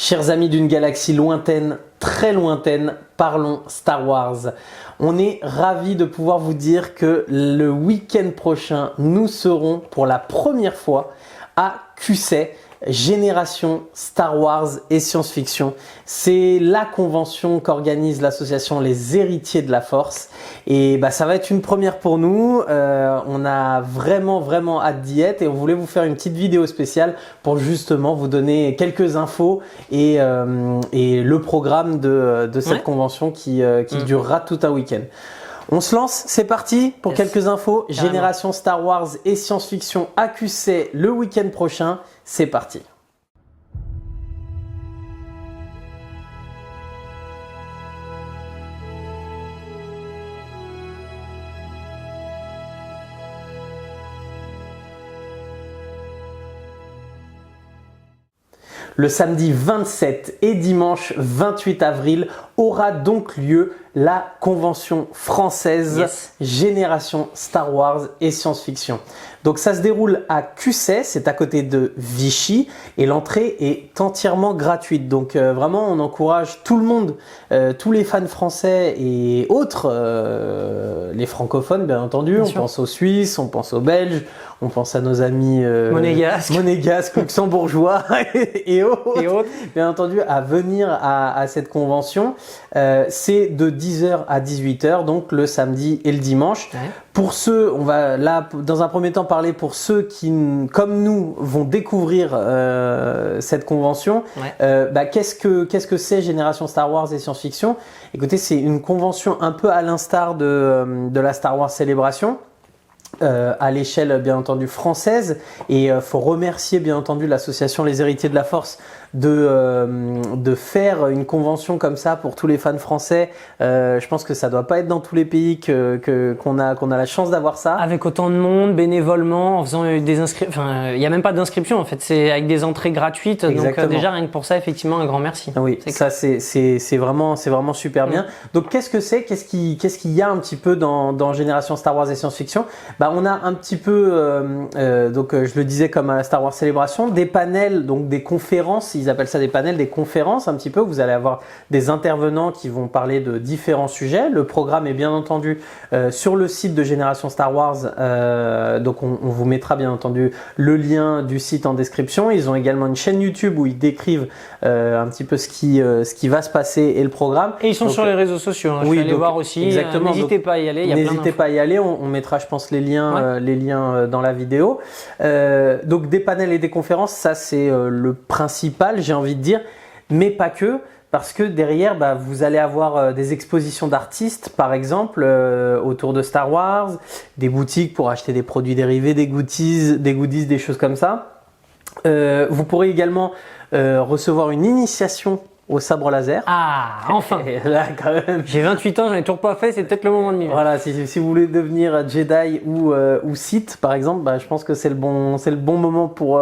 Chers amis d'une galaxie lointaine, très lointaine, parlons Star Wars. On est ravis de pouvoir vous dire que le week-end prochain, nous serons pour la première fois à QC, Génération Star Wars et Science-Fiction. C'est la convention qu'organise l'association Les Héritiers de la Force. Et ça va être une première pour nous. On a vraiment hâte d'y être et on voulait vous faire une petite vidéo spéciale pour justement vous donner quelques infos et le programme de cette convention qui durera tout un week-end. On se lance, c'est parti pour quelques infos. Carrément. Génération Star Wars et Science-Fiction à QC le week-end prochain. C'est parti. Le samedi 27 et dimanche 28 avril aura donc lieu la convention française Génération Star Wars et Science-Fiction. Donc ça se déroule à QC, c'est à côté de Vichy et l'entrée est entièrement gratuite. Donc vraiment on encourage tout le monde, tous les fans français et autres, les francophones bien entendu. On pense aux Suisses, on pense aux Belges, on pense à nos amis monégasques, luxembourgeois et autres, bien entendu, à venir à cette convention. C'est de 10h à 18h, donc le samedi et le dimanche. Ouais. Pour ceux, on va là dans un premier temps parler pour ceux qui, comme nous, vont découvrir cette convention. Ouais. Qu'est-ce que c'est Génération Star Wars et Science-Fiction? Écoutez, c'est une convention un peu à l'instar de la Star Wars Célébration. À l'échelle bien entendu française et faut remercier bien entendu l'association Les Héritiers de la Force de faire une convention comme ça pour tous les fans français. Je pense que ça doit pas être dans tous les pays qu'on a la chance d'avoir ça. Avec autant de monde, bénévolement, en faisant des inscriptions. Enfin, il y a même pas d'inscription en fait, c'est avec des entrées gratuites. Exactement. Donc déjà rien que pour ça, effectivement, un grand merci. Oui, ça c'est vraiment super bien. Donc qu'est-ce que c'est, qu'est-ce qu'il y a un petit peu dans Génération Star Wars et Science-Fiction? On a un petit peu, je le disais comme à la Star Wars Célébration, des panels, donc des conférences, ils appellent ça des panels, des conférences un petit peu, vous allez avoir des intervenants qui vont parler de différents sujets. Le programme est bien entendu sur le site de Génération Star Wars, donc on vous mettra bien entendu le lien du site en description. Ils ont également une chaîne YouTube où ils décrivent un petit peu ce qui va se passer et le programme. Et ils sont sur les réseaux sociaux, je vais aller voir aussi. Exactement. N'hésitez pas à y aller. N'hésitez pas à y aller, on mettra je pense les liens dans la vidéo. Donc des panels et des conférences, ça c'est le principal, j'ai envie de dire, mais pas que, parce que derrière vous allez avoir des expositions d'artistes par exemple autour de Star Wars, des boutiques pour acheter des produits dérivés, des goodies, des choses comme ça. Vous pourrez également recevoir une initiation au sabre laser. Ah, enfin. Là, quand même. J'ai 28 ans, j'en ai toujours pas fait, c'est peut-être le moment de m'y mettre. Voilà, si vous voulez devenir Jedi ou Sith, par exemple, je pense que c'est le bon moment pour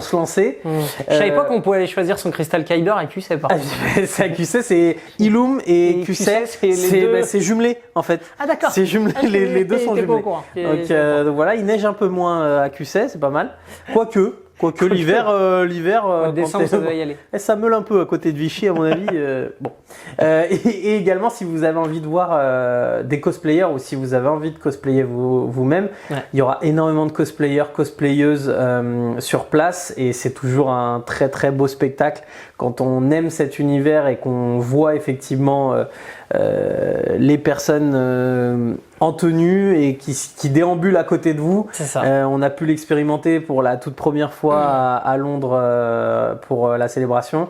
se lancer. Je savais pas qu'on pouvait aller choisir son cristal Kyber à QC, par contre. C'est à QC, c'est Illum et QC, c'est jumelé, en fait. Ah, d'accord. C'est jumelé, les deux sont jumelés. Donc voilà, il neige un peu moins à QC, c'est pas mal. Quoique l'hiver, décembre, ça doit y aller. Ça meule un peu à côté de Vichy à mon avis. Bon. Et également si vous avez envie de voir des cosplayers ou si vous avez envie de cosplayer vous-même, il y aura énormément de cosplayers, cosplayeuses sur place et c'est toujours un très beau spectacle quand on aime cet univers et qu'on voit effectivement les personnes en tenue et qui déambulent à côté de vous. C'est ça. On a pu l'expérimenter pour la toute première fois à Londres pour la célébration.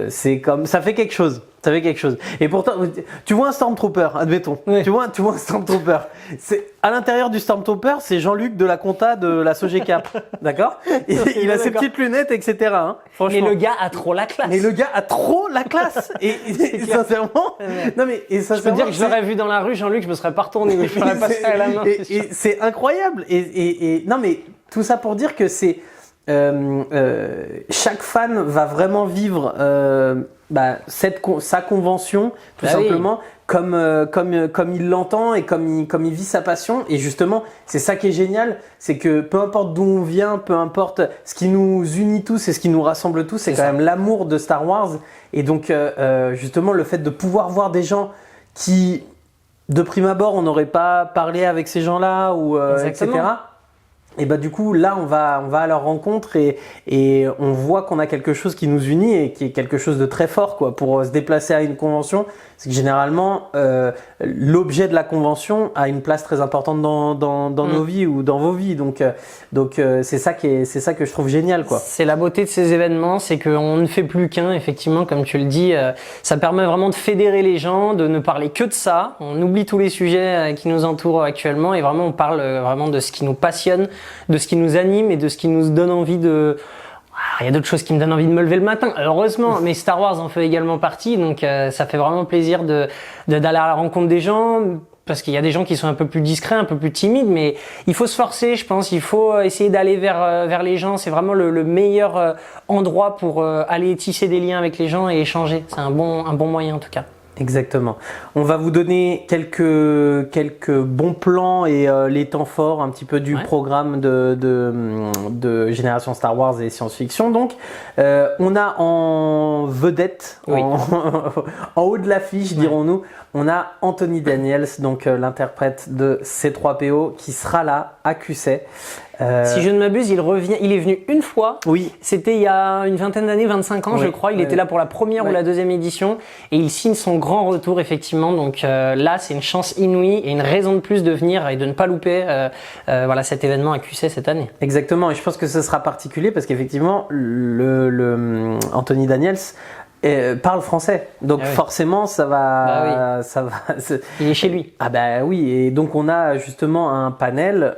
C'est comme ça fait quelque chose. Ça fait quelque chose. Et pourtant, tu vois un Stormtrooper, admettons. Oui. Tu vois un Stormtrooper. À l'intérieur du Stormtrooper, c'est Jean-Luc de la compta de la Sogecap. D'accord? Il a ses petites lunettes, etc. Hein, franchement. Mais le gars a trop la classe. Et sincèrement, non mais sincèrement, je peux dire que je l'aurais vu dans la rue, Jean-Luc, je me serais pas retourné, je l'aurais passé à la main. Et c'est incroyable. Et non mais tout ça pour dire que c'est chaque fan va vraiment vivre sa convention, tout simplement, comme il l'entend et comme il vit sa passion. Et justement, c'est ça qui est génial, c'est que peu importe d'où on vient, peu importe ce qui nous unit tous et ce qui nous rassemble tous, c'est quand même l'amour de Star Wars. Et donc, justement, le fait de pouvoir voir des gens qui, de prime abord, on n'aurait pas parlé avec ces gens-là, ou etc. Et bah du coup là on va à leur rencontre et on voit qu'on a quelque chose qui nous unit et qui est quelque chose de très fort quoi pour se déplacer à une convention. C'est que généralement l'objet de la convention a une place très importante dans nos vies ou dans vos vies. Donc c'est ça que je trouve génial quoi. C'est la beauté de ces événements, c'est qu'on ne fait plus qu'un effectivement comme tu le dis. Ça permet vraiment de fédérer les gens, de ne parler que de ça. On oublie tous les sujets qui nous entourent actuellement et vraiment on parle vraiment de ce qui nous passionne, de ce qui nous anime et de ce qui nous donne envie de... Il y a d'autres choses qui me donnent envie de me lever le matin, heureusement, mais Star Wars en fait également partie, donc ça fait vraiment plaisir d'aller à la rencontre des gens, parce qu'il y a des gens qui sont un peu plus discrets, un peu plus timides, mais il faut se forcer, je pense, il faut essayer d'aller vers les gens, c'est vraiment le meilleur endroit pour aller tisser des liens avec les gens et échanger, c'est un bon moyen en tout cas. Exactement. On va vous donner quelques bons plans et les temps forts un petit peu du programme de Génération Star Wars et science-fiction. Donc, on a en vedette, en haut de l'affiche, dirons-nous, on a Anthony Daniels, donc l'interprète de C3PO, qui sera là à QC. Si je ne m'abuse, il est venu une fois. Oui. C'était il y a une vingtaine d'années, 25 ans, je crois. Il était là pour la première ou la deuxième édition et il signe son grand retour effectivement. Donc là, c'est une chance inouïe et une raison de plus de venir et de ne pas louper cet événement à QC cette année. Exactement. Et je pense que ce sera particulier parce qu'effectivement, le Anthony Daniels parle français, donc forcément ça va. Il est chez lui. Ah bah oui, et donc on a justement un panel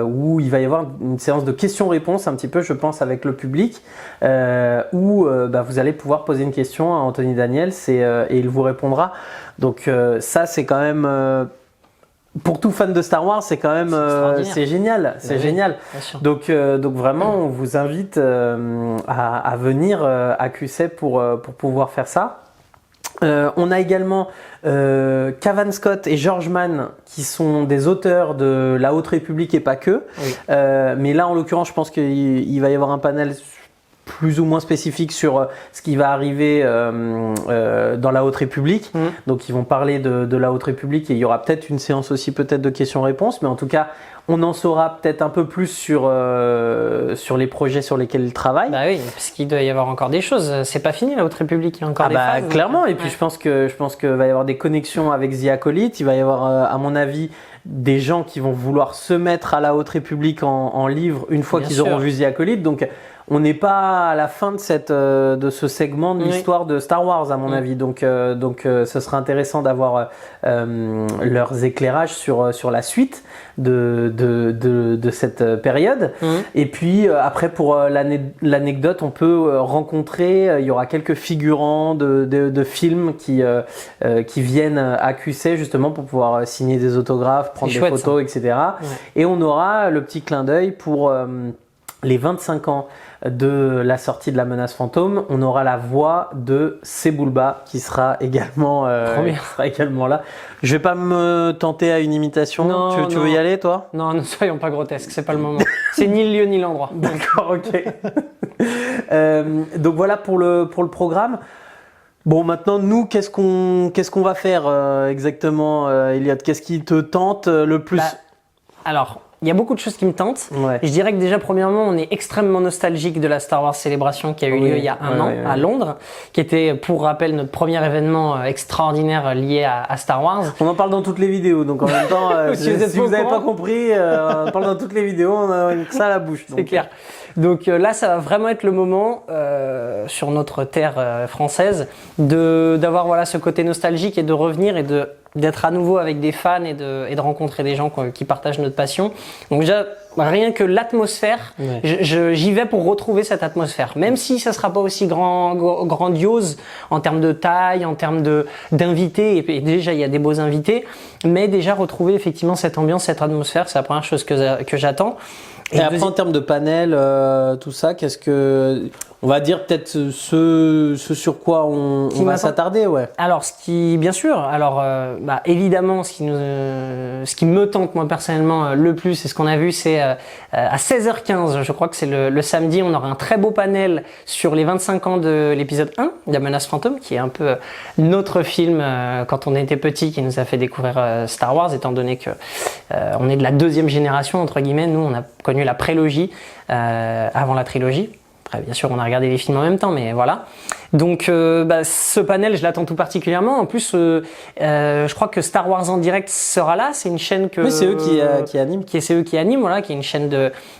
où il va y avoir une séance de questions-réponses un petit peu, je pense, avec le public, où vous allez pouvoir poser une question à Anthony Daniels et il vous répondra. Donc ça c'est quand même pour tout fan de Star Wars, c'est quand même c'est génial, c'est génial. Donc vraiment, on vous invite à venir à QC pour pouvoir faire ça. On a également Cavan Scott et George Mann qui sont des auteurs de La Haute République et pas que. Mais là, en l'occurrence, je pense qu'il va y avoir un panel plus ou moins spécifique sur ce qui va arriver dans la Haute République. Donc ils vont parler de la Haute République et il y aura peut-être une séance aussi peut-être de questions-réponses, mais en tout cas on en saura peut-être un peu plus sur les projets sur lesquels ils travaillent. Bah oui, parce qu'il doit y avoir encore des choses. C'est pas fini la Haute République, il y a encore des phases. Clairement. Et puis je pense que va y avoir des connexions avec The Acolyte. Il va y avoir à mon avis des gens qui vont vouloir se mettre à la Haute République en livre une fois qu'ils auront vu The Acolyte. Donc on n'est pas à la fin de ce segment de l'histoire de Star Wars à mon avis. Donc ce sera intéressant d'avoir leurs éclairages sur la suite de cette période. Et puis après pour l'anecdote, on peut rencontrer, il y aura quelques figurants de films qui viennent à QC justement pour pouvoir signer des autographes, prendre des photos, etc. Et on aura le petit clin d'œil pour les 25 ans de la sortie de La Menace Fantôme. On aura la voix de Sebulba qui sera également là. Je vais pas me tenter à une imitation. Non, tu veux y aller, toi? Non, ne soyons pas grotesques, c'est pas le moment. C'est ni le lieu ni l'endroit. D'accord, ok. Donc voilà pour le programme. Bon, maintenant, nous, qu'est-ce qu'on va faire exactement, Elliot? Qu'est-ce qui te tente le plus? Alors, il y a beaucoup de choses qui me tentent. Je dirais que déjà, premièrement, on est extrêmement nostalgique de la Star Wars Célébration qui a eu lieu il y a un an à Londres, qui était, pour rappel, notre premier événement extraordinaire lié à Star Wars. On en parle dans toutes les vidéos, donc en même temps, si vous n'avez pas compris, on parle dans toutes les vidéos, on a ça à la bouche. C'est clair. Donc là, ça va vraiment être le moment sur notre terre française d'avoir ce côté nostalgique et de revenir et d'être à nouveau avec des fans et de rencontrer des gens qui partagent notre passion. Donc déjà, rien que l'atmosphère, j'y vais pour retrouver cette atmosphère. Même si ça sera pas aussi grandiose en termes de taille, en termes d'invités, et déjà il y a des beaux invités, mais déjà retrouver effectivement cette ambiance, cette atmosphère, c'est la première chose que j'attends. Et après, en termes de panel, tout ça, qu'est-ce que... On va dire peut-être ce sur quoi on va s'attarder, ouais. Alors, bien sûr, alors évidemment, ce qui me tente moi personnellement le plus, c'est ce qu'on a vu, c'est à 16h15, je crois que c'est le samedi, on aura un très beau panel sur les 25 ans de l'épisode 1 de La Menace Fantôme, qui est un peu notre film quand on était petit, qui nous a fait découvrir Star Wars, étant donné que on est de la deuxième génération entre guillemets. Nous, on a connu la prélogie avant la trilogie. Après, bien sûr, on a regardé les films en même temps, mais voilà. Donc, ce panel, je l'attends tout particulièrement. En plus, je crois que Star Wars en direct sera là. C'est une chaîne que... Oui, c'est eux qui animent. C'est eux qui animent, voilà, qui est une chaîne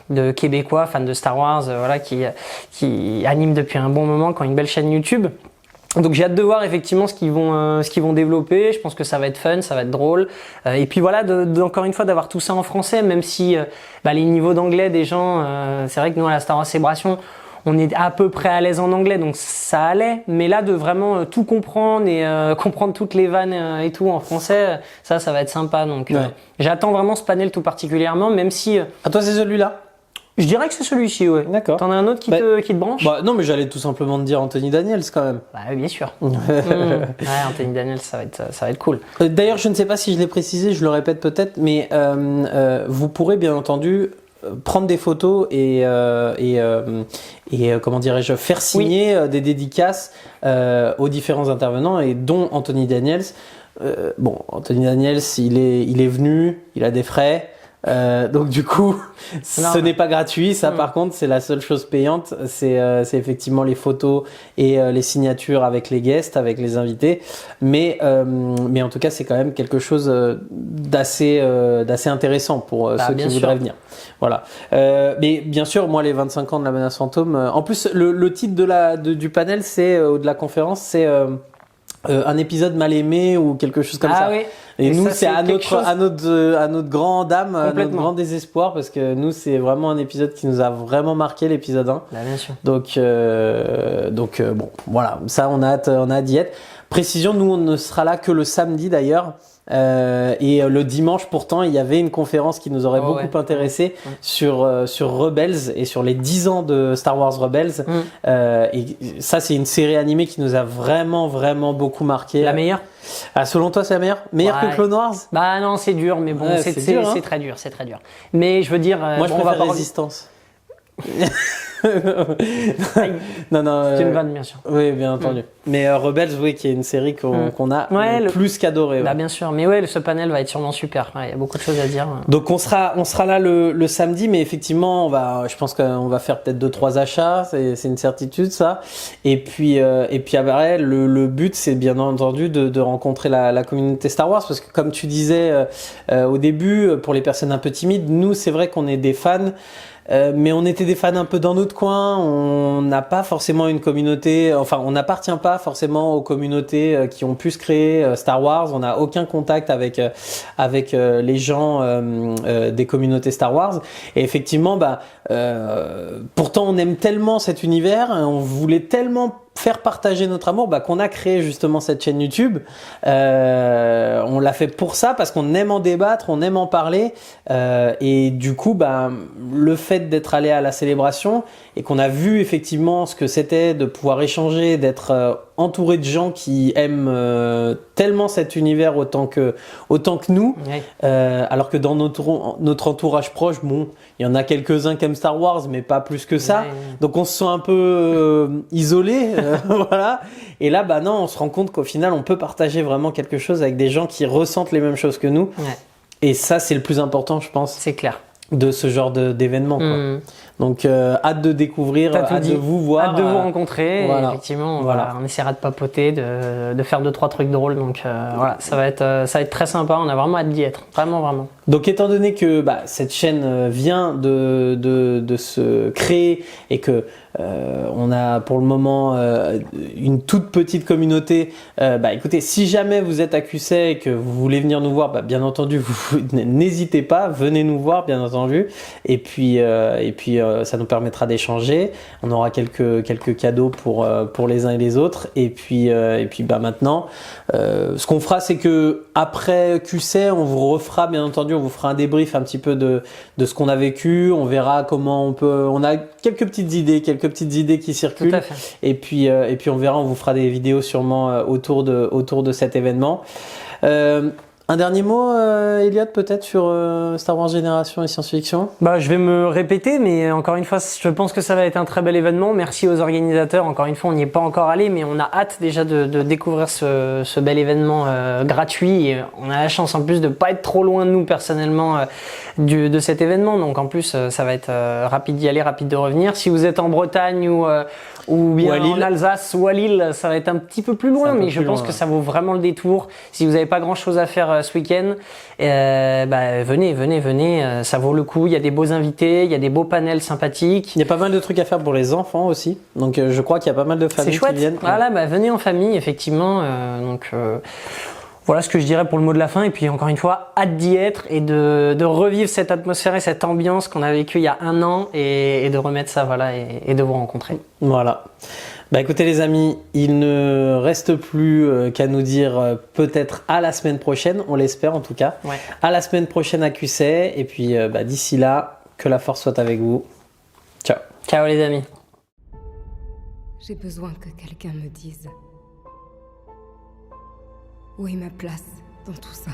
de Québécois, fans de Star Wars, voilà, qui anime depuis un bon moment, qui ont une belle chaîne YouTube. Donc j'ai hâte de voir effectivement ce qu'ils vont développer. Je pense que ça va être fun, ça va être drôle. Et puis voilà, encore une fois d'avoir tout ça en français, même si les niveaux d'anglais des gens, c'est vrai que nous à la Star Wars Célébration, on est à peu près à l'aise en anglais, donc ça allait. Mais là, de vraiment tout comprendre et comprendre toutes les vannes et tout en français, ça va être sympa. Donc j'attends vraiment ce panel tout particulièrement, même si... À toi, c'est celui-là? Je dirais que c'est celui-ci, ouais. D'accord. T'en as un autre qui te branche? Non, mais j'allais tout simplement te dire Anthony Daniels quand même. Oui, bien sûr. Ouais, Anthony Daniels, ça va être cool. D'ailleurs, je ne sais pas si je l'ai précisé, je le répète peut-être, mais vous pourrez bien entendu prendre des photos et comment dirais-je, faire signer des dédicaces aux différents intervenants, et dont Anthony Daniels. Anthony Daniels, il est venu, il a des frais. Donc du coup, ce n'est pas gratuit. Ça, par contre, c'est la seule chose payante. C'est effectivement les photos et les signatures avec les guests, avec les invités. Mais en tout cas, c'est quand même quelque chose d'assez intéressant pour ceux qui voudraient venir. Voilà. Mais bien sûr, moi, les 25 ans de La Menace Fantôme. En plus, le titre du panel, de la conférence, c'est un épisode mal aimé ou quelque chose comme ça. Oui. Et nous, c'est à notre grand dame, à notre grand désespoir, parce que nous, c'est vraiment un épisode qui nous a vraiment marqué, l'épisode 1. Bien sûr. Donc voilà, ça, on a hâte d'y être. Précision, nous, on ne sera là que le samedi d'ailleurs. Et le dimanche, pourtant, il y avait une conférence qui nous aurait beaucoup intéressé sur Rebels et sur les 10 ans de Star Wars Rebels. Et ça, c'est une série animée qui nous a vraiment, vraiment beaucoup marqué. La meilleure? Selon toi, c'est la meilleure? Meilleure que Clone Wars? Non, c'est dur, mais bon, c'est très dur, c'est très dur. Mais je veux dire, moi, je préfère Résistance. non, c'est une vanne, bien sûr. Oui, bien entendu. Mais Rebels, oui, qui est une série qu'on a plus qu'adorée. Bien sûr. Mais ce panel va être sûrement super. Il y a beaucoup de choses à dire. Donc on sera là le samedi, mais effectivement, je pense qu'on va faire peut-être 2-3 achats. C'est une certitude, ça. Et puis après, le but, c'est bien entendu de rencontrer la communauté Star Wars, parce que comme tu disais au début, pour les personnes un peu timides, nous, c'est vrai qu'on est des fans. Mais on était des fans un peu dans notre coin, on n'a pas forcément une communauté, enfin on n'appartient pas forcément aux communautés qui ont pu se créer Star Wars, on n'a aucun contact avec les gens des communautés Star Wars, et effectivement pourtant on aime tellement cet univers, on voulait tellement faire partager notre amour qu'on a créé justement cette chaîne YouTube. On l'a fait pour ça, parce qu'on aime en débattre, on aime en parler, et du coup le fait d'être allé à la célébration et qu'on a vu effectivement ce que c'était de pouvoir échanger, d'être entouré de gens qui aiment tellement cet univers autant que nous, alors que dans notre entourage proche, il y en a quelques-uns qui aiment Star Wars, mais pas plus que ça. Donc on se sent un peu isolé, voilà. Et là, non, on se rend compte qu'au final, on peut partager vraiment quelque chose avec des gens qui ressentent les mêmes choses que nous. Et ça, c'est le plus important, je pense. C'est clair. De ce genre d'événement, quoi. Donc hâte de découvrir, hâte de vous voir, hâte de vous rencontrer. Voilà. Et effectivement, on essaiera de papoter, de faire 2-3 trucs drôles. Donc ça va être très sympa. On a vraiment hâte d'y être, vraiment. Donc étant donné que cette chaîne vient de se créer et que on a pour le moment une toute petite communauté, écoutez, si jamais vous êtes à QC et que vous voulez venir nous voir, bien entendu, vous n'hésitez pas, venez nous voir, bien entendu. Et puis ça nous permettra d'échanger. On aura quelques cadeaux pour les uns et les autres. Et puis bah maintenant, ce qu'on fera, c'est que après QC, on vous refera, bien entendu, on vous fera un débrief un petit peu de ce qu'on a vécu. On verra comment on peut. On a quelques petites idées qui circulent. Tout à fait. Et puis on verra, on vous fera des vidéos sûrement autour de cet événement. Un dernier mot, Elliot, peut-être sur Star Wars Génération et science-fiction? Bah, je vais me répéter, mais encore une fois, je pense que ça va être un très bel événement. Merci aux organisateurs. Encore une fois, on n'y est pas encore allé, mais on a hâte déjà de découvrir ce bel événement gratuit. Et on a la chance en plus de pas être trop loin de nous personnellement de cet événement. Donc en plus, ça va être rapide d'y aller, rapide de revenir. Si vous êtes en Bretagne ou bien en Alsace ou à Lille, ça va être un petit peu plus loin, mais je pense que ça vaut vraiment le détour. Si vous n'avez pas grand-chose à faire ce week-end, venez, ça vaut le coup. Il y a des beaux invités, il y a des beaux panels sympathiques. Il y a pas mal de trucs à faire pour les enfants aussi, donc je crois qu'il y a pas mal de familles qui viennent. Voilà, venez en famille, effectivement. Voilà ce que je dirais pour le mot de la fin. Et puis encore une fois, hâte d'y être et de revivre cette atmosphère et cette ambiance qu'on a vécue il y a un an et de remettre ça, voilà, et de vous rencontrer. Voilà. Bah écoutez les amis, il ne reste plus qu'à nous dire peut-être à la semaine prochaine, on l'espère en tout cas. Ouais. À la semaine prochaine à QC et puis d'ici là, que la force soit avec vous. Ciao. Ciao les amis. J'ai besoin que quelqu'un me dise où est ma place dans tout ça.